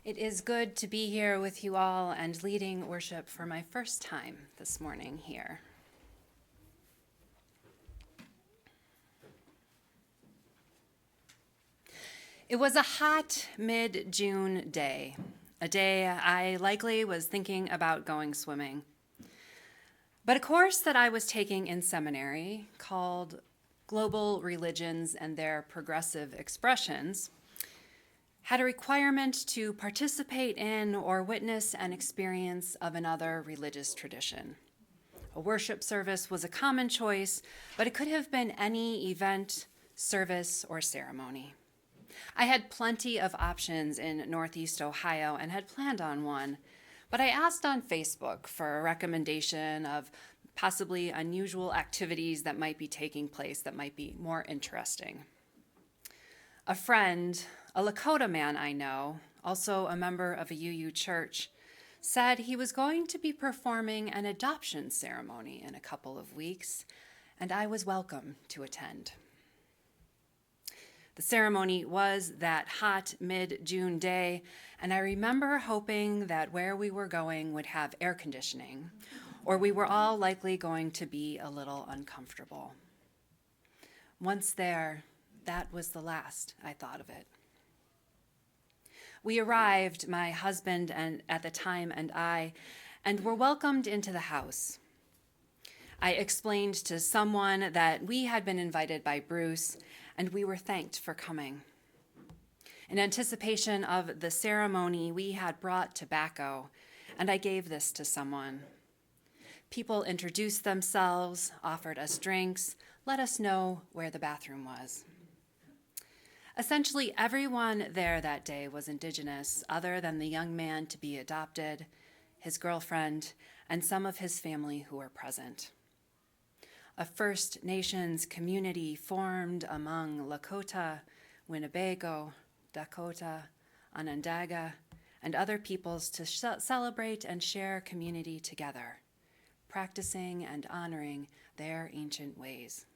It is good to be here with you all and leading worship for my first time this morning here. It was a hot mid-June day, a day I likely was thinking about going swimming. But a course that I was taking in seminary called Global Religions and Their Progressive Expressions had a requirement to participate in or witness an experience of another religious tradition. A worship service was a common choice, but it could have been any event, service, or ceremony. I had plenty of options in Northeast Ohio and had planned on one, but I asked on Facebook for a recommendation of possibly unusual activities that might be taking place that might be more interesting. A friend, a Lakota man I know, also a member of a UU church, said he was going to be performing an adoption ceremony in a couple of weeks, and I was welcome to attend. The ceremony was that hot mid-June day, and I remember hoping that where we were going would have air conditioning, or we were all likely going to be a little uncomfortable. Once there, that was the last I thought of it. We arrived, my husband and at the time and I, and were welcomed into the house. I explained to someone that we had been invited by Bruce, and we were thanked for coming. In anticipation of the ceremony, we had brought tobacco, and I gave this to someone. People introduced themselves, offered us drinks, let us know where the bathroom was. Essentially, everyone there that day was Indigenous, other than the young man to be adopted, his girlfriend, and some of his family who were present. A First Nations community formed among Lakota, Winnebago, Dakota, Onondaga, and other peoples to celebrate and share community together, practicing and honoring their ancient ways.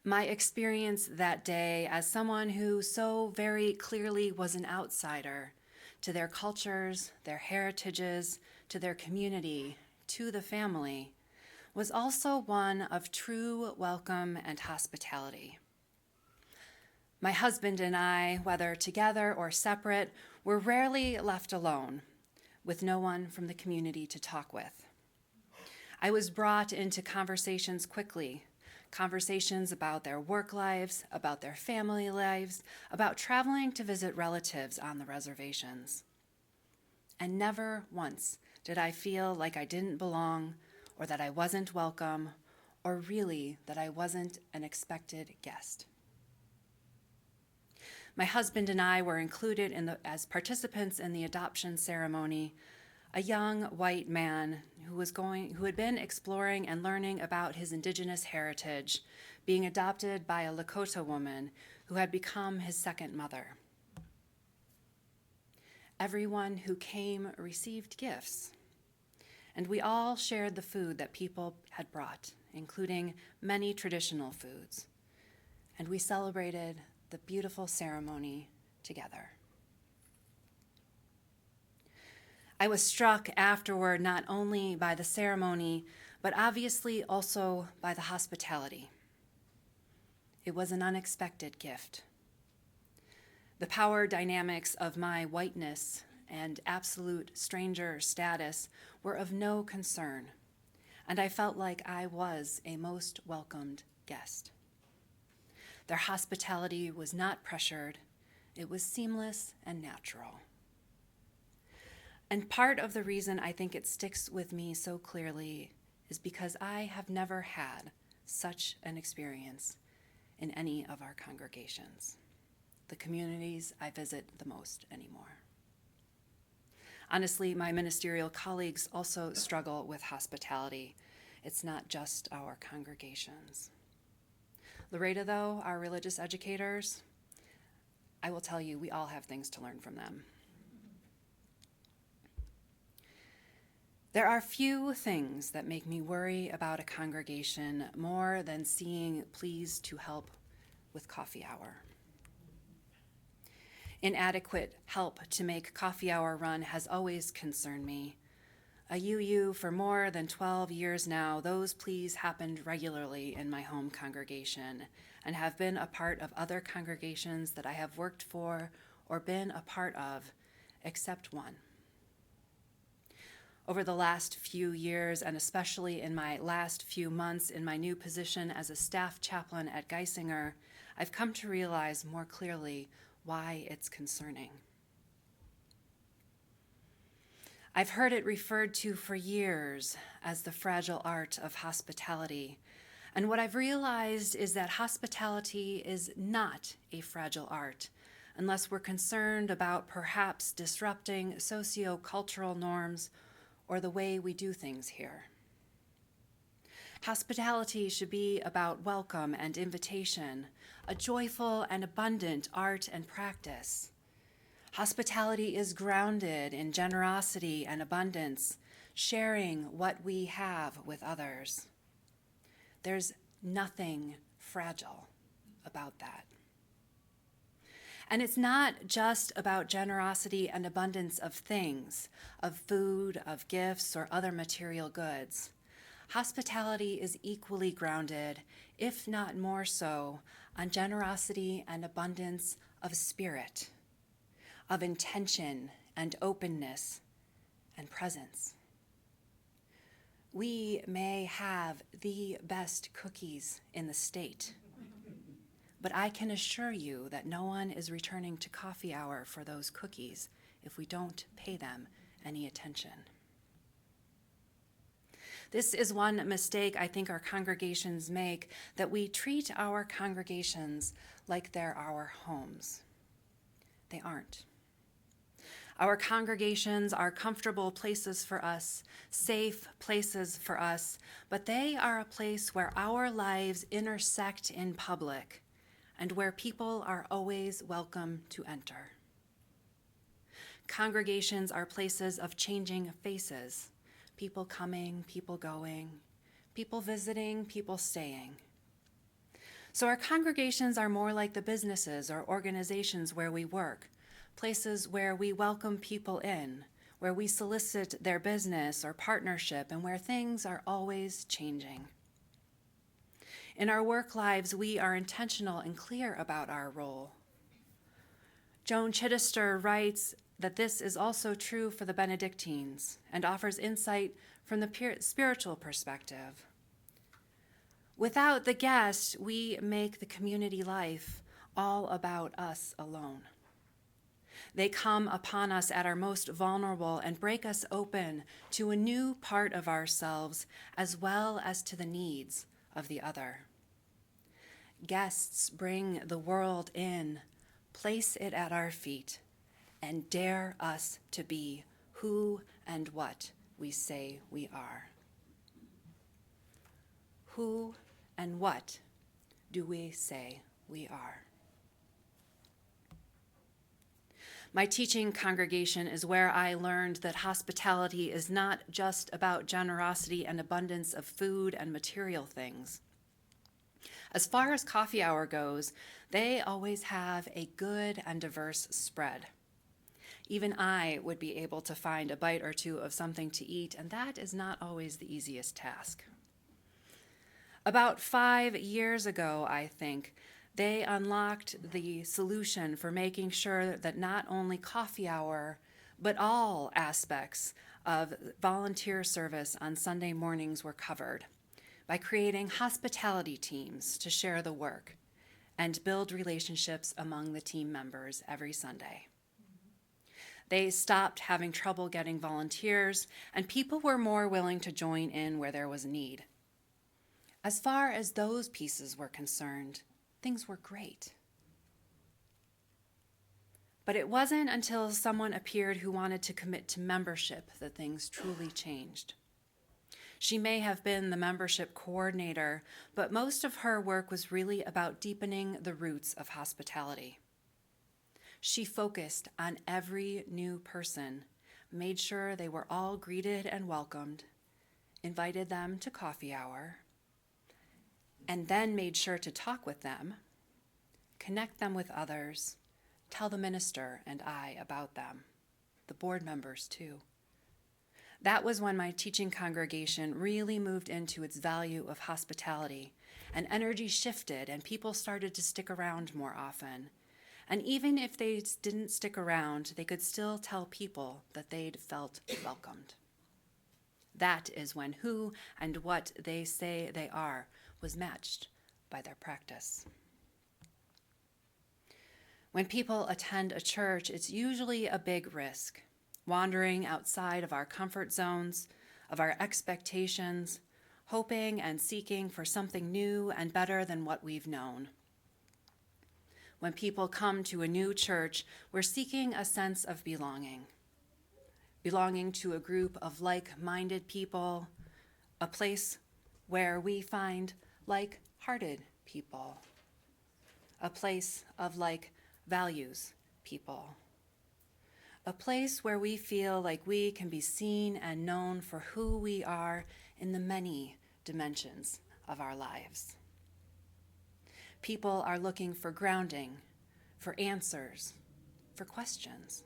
My experience that day as someone who so very clearly was an outsider to their cultures, their heritages, to their community, to the family, was also one of true welcome and hospitality. My husband and I, whether together or separate, were rarely left alone, with no one from the community to talk with. I was brought into conversations quickly, conversations about their work lives, about their family lives, about traveling to visit relatives on the reservations. And never once did I feel like I didn't belong, or that I wasn't welcome, or really that I wasn't an expected guest. My husband and I were included as participants in the adoption ceremony, a young white man who had been exploring and learning about his Indigenous heritage, being adopted by a Lakota woman who had become his second mother. Everyone who came received gifts, and we all shared the food that people had brought, including many traditional foods, and we celebrated the beautiful ceremony together. I was struck afterward not only by the ceremony, but obviously also by the hospitality. It was an unexpected gift. The power dynamics of my whiteness and absolute stranger status were of no concern, and I felt like I was a most welcomed guest. Their hospitality was not pressured, it was seamless and natural. And part of the reason I think it sticks with me so clearly is because I have never had such an experience in any of our congregations, the communities I visit the most anymore. Honestly, my ministerial colleagues also struggle with hospitality. It's not just our congregations. Loretta, though, our religious educators, I will tell you, we all have things to learn from them. There are few things that make me worry about a congregation more than seeing pleas to help with coffee hour. Inadequate help to make coffee hour run has always concerned me. A UU for more than 12 years now, those pleas happened regularly in my home congregation and have been a part of other congregations that I have worked for or been a part of, except one. Over the last few years, and especially in my last few months in my new position as a staff chaplain at Geisinger, I've come to realize more clearly why it's concerning. I've heard it referred to for years as the fragile art of hospitality, and what I've realized is that hospitality is not a fragile art, unless we're concerned about perhaps disrupting socio-cultural norms or the way we do things here. Hospitality should be about welcome and invitation, a joyful and abundant art and practice. Hospitality is grounded in generosity and abundance, sharing what we have with others. There's nothing fragile about that. And it's not just about generosity and abundance of things, of food, of gifts, or other material goods. Hospitality is equally grounded, if not more so, on generosity and abundance of spirit, of intention and openness and presence. We may have the best cookies in the state, but I can assure you that no one is returning to coffee hour for those cookies if we don't pay them any attention. This is one mistake I think our congregations make, that we treat our congregations like they're our homes. They aren't. Our congregations are comfortable places for us, safe places for us, but they are a place where our lives intersect in public and where people are always welcome to enter. Congregations are places of changing faces, people coming, people going, people visiting, people staying. So our congregations are more like the businesses or organizations where we work, places where we welcome people in, where we solicit their business or partnership, and where things are always changing. In our work lives, we are intentional and clear about our role. Joan Chittister writes that this is also true for the Benedictines and offers insight from the spiritual perspective. Without the guest, we make the community life all about us alone. They come upon us at our most vulnerable and break us open to a new part of ourselves as well as to the needs of the other. Guests bring the world in, place it at our feet, and dare us to be who and what we say we are. Who and what do we say we are? My teaching congregation is where I learned that hospitality is not just about generosity and abundance of food and material things. As far as coffee hour goes, they always have a good and diverse spread. Even I would be able to find a bite or two of something to eat, and that is not always the easiest task. About 5 years ago, I think, they unlocked the solution for making sure that not only coffee hour, but all aspects of volunteer service on Sunday mornings were covered by creating hospitality teams to share the work and build relationships among the team members every Sunday. They stopped having trouble getting volunteers, and people were more willing to join in where there was need. As far as those pieces were concerned, things were great. But it wasn't until someone appeared who wanted to commit to membership that things truly changed. She may have been the membership coordinator, but most of her work was really about deepening the roots of hospitality. She focused on every new person, made sure they were all greeted and welcomed, invited them to coffee hour, and then made sure to talk with them, connect them with others, tell the minister and I about them, the board members too. That was when my teaching congregation really moved into its value of hospitality, and energy shifted and people started to stick around more often. And even if they didn't stick around, they could still tell people that they'd felt welcomed. That is when who and what they say they are was matched by their practice. When people attend a church, it's usually a big risk, wandering outside of our comfort zones, of our expectations, hoping and seeking for something new and better than what we've known. When people come to a new church, we're seeking a sense of belonging to a group of like-minded people, a place where we find like-hearted people, a place of like values people, a place where we feel like we can be seen and known for who we are in the many dimensions of our lives. People are looking for grounding, for answers, for questions.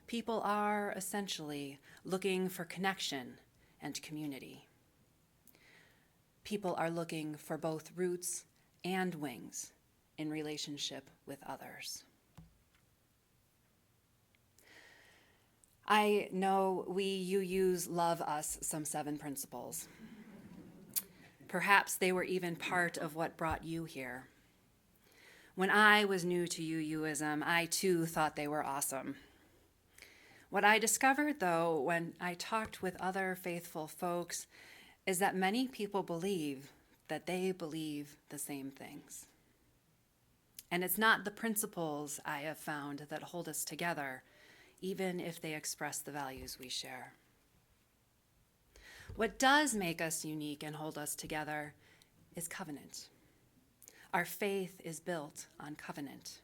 People are essentially looking for connection and community. People are looking for both roots and wings in relationship with others. I know you use love us some 7 principles. Perhaps they were even part of what brought you here. When I was new to UUism, I too thought they were awesome. What I discovered, though, when I talked with other faithful folks, is that many people believe that they believe the same things. And it's not the principles I have found that hold us together, even if they express the values we share. What does make us unique and hold us together is covenant. Our faith is built on covenant.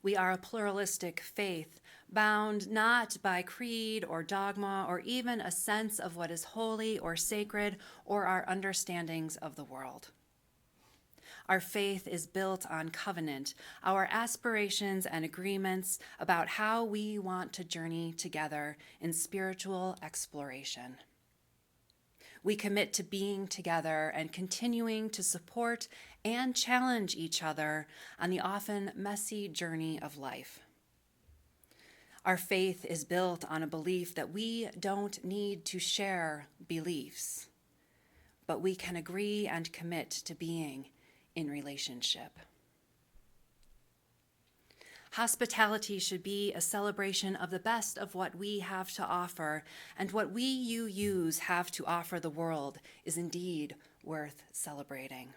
We are a pluralistic faith, bound not by creed or dogma or even a sense of what is holy or sacred or our understandings of the world. Our faith is built on covenant, our aspirations and agreements about how we want to journey together in spiritual exploration. We commit to being together and continuing to support and challenge each other on the often messy journey of life. Our faith is built on a belief that we don't need to share beliefs, but we can agree and commit to being in relationship. Hospitality should be a celebration of the best of what we have to offer, and what we UUs have to offer the world is indeed worth celebrating.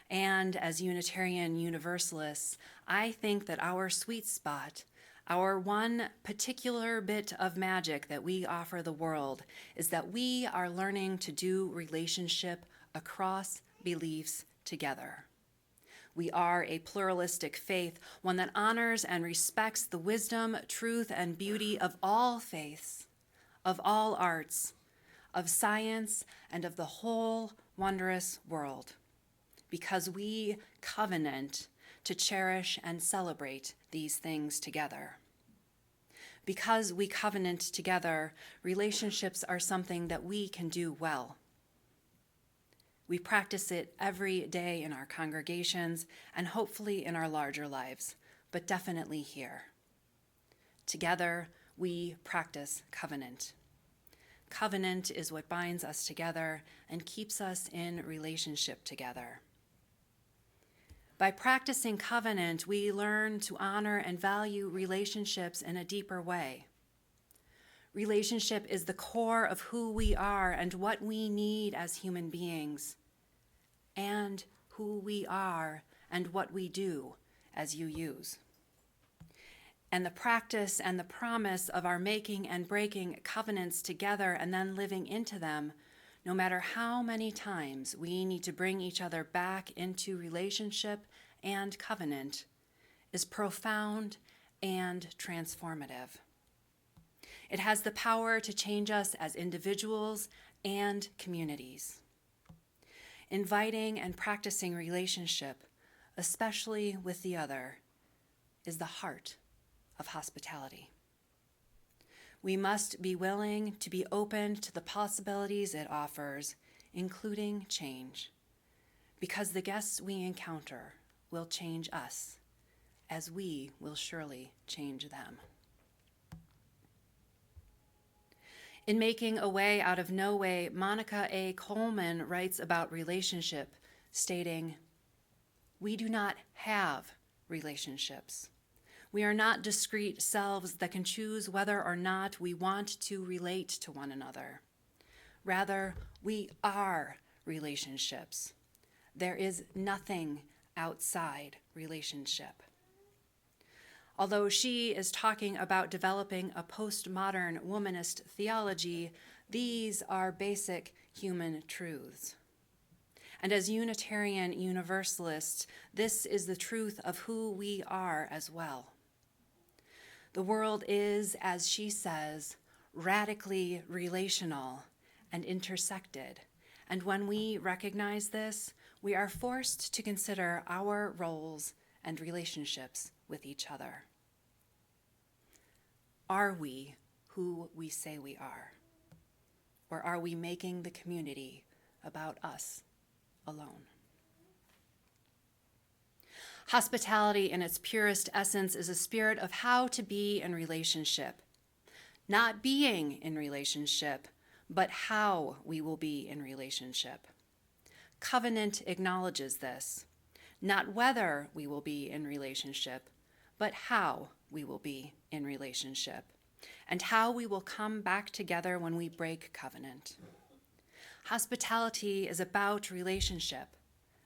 And as Unitarian Universalists, I think that our sweet spot, our one particular bit of magic that we offer the world, is that we are learning to do relationship across beliefs together. We are a pluralistic faith, one that honors and respects the wisdom, truth, and beauty of all faiths, of all arts, of science, and of the whole wondrous world, because we covenant to cherish and celebrate these things together. Because we covenant together, relationships are something that we can do well. We practice it every day in our congregations and hopefully in our larger lives, but definitely here. Together, we practice covenant. Covenant is what binds us together and keeps us in relationship together. By practicing covenant, we learn to honor and value relationships in a deeper way. Relationship is the core of who we are and what we need as human beings, and who we are and what we do as UUs. And the practice and the promise of our making and breaking covenants together and then living into them, no matter how many times we need to bring each other back into relationship and covenant, is profound and transformative. It has the power to change us as individuals and communities. Inviting and practicing relationship, especially with the other, is the heart of hospitality. We must be willing to be open to the possibilities it offers, including change, because the guests we encounter will change us, as we will surely change them. In Making a Way Out of No Way, Monica A. Coleman writes about relationship, stating, "We do not have relationships. We are not discrete selves that can choose whether or not we want to relate to one another. Rather, we are relationships. There is nothing outside relationship." Although she is talking about developing a postmodern womanist theology, these are basic human truths. And as Unitarian Universalists, this is the truth of who we are as well. The world is, as she says, radically relational and intersected. And when we recognize this, we are forced to consider our roles and relationships with each other. Are we who we say we are? Or are we making the community about us alone? Hospitality in its purest essence is a spirit of how to be in relationship. Not being in relationship, but how we will be in relationship. Covenant acknowledges this. Not whether we will be in relationship, but how we will be in relationship, and how we will come back together when we break covenant. Hospitality is about relationship,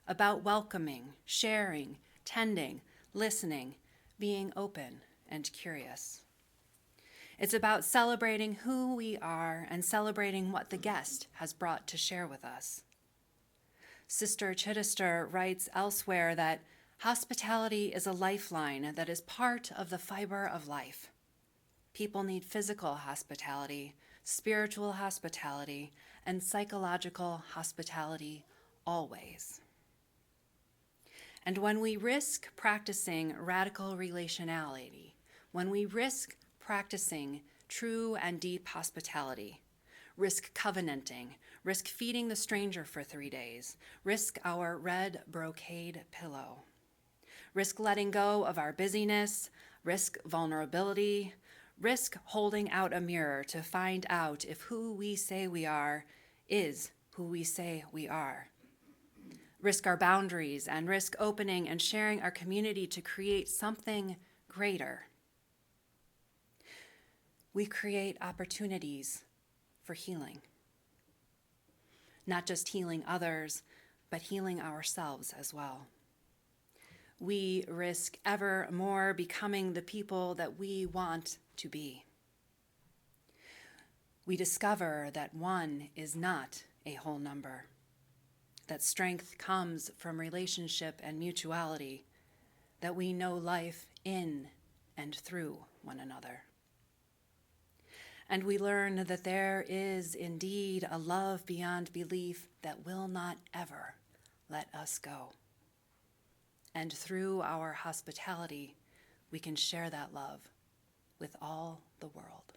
about welcoming, sharing, tending, listening, being open and curious. It's about celebrating who we are and celebrating what the guest has brought to share with us. Sister Chittister writes elsewhere that hospitality is a lifeline that is part of the fiber of life. People need physical hospitality, spiritual hospitality, and psychological hospitality always. And when we risk practicing radical relationality, when we risk practicing true and deep hospitality, risk covenanting, risk feeding the stranger for 3 days, risk our red brocade pillow, risk letting go of our busyness, risk vulnerability, risk holding out a mirror to find out if who we say we are is who we say we are. Risk our boundaries and risk opening and sharing our community to create something greater. We create opportunities for healing. Not just healing others, but healing ourselves as well. We risk ever more becoming the people that we want to be. We discover that one is not a whole number, that strength comes from relationship and mutuality, that we know life in and through one another. And we learn that there is indeed a love beyond belief that will not ever let us go. And through our hospitality, we can share that love with all the world.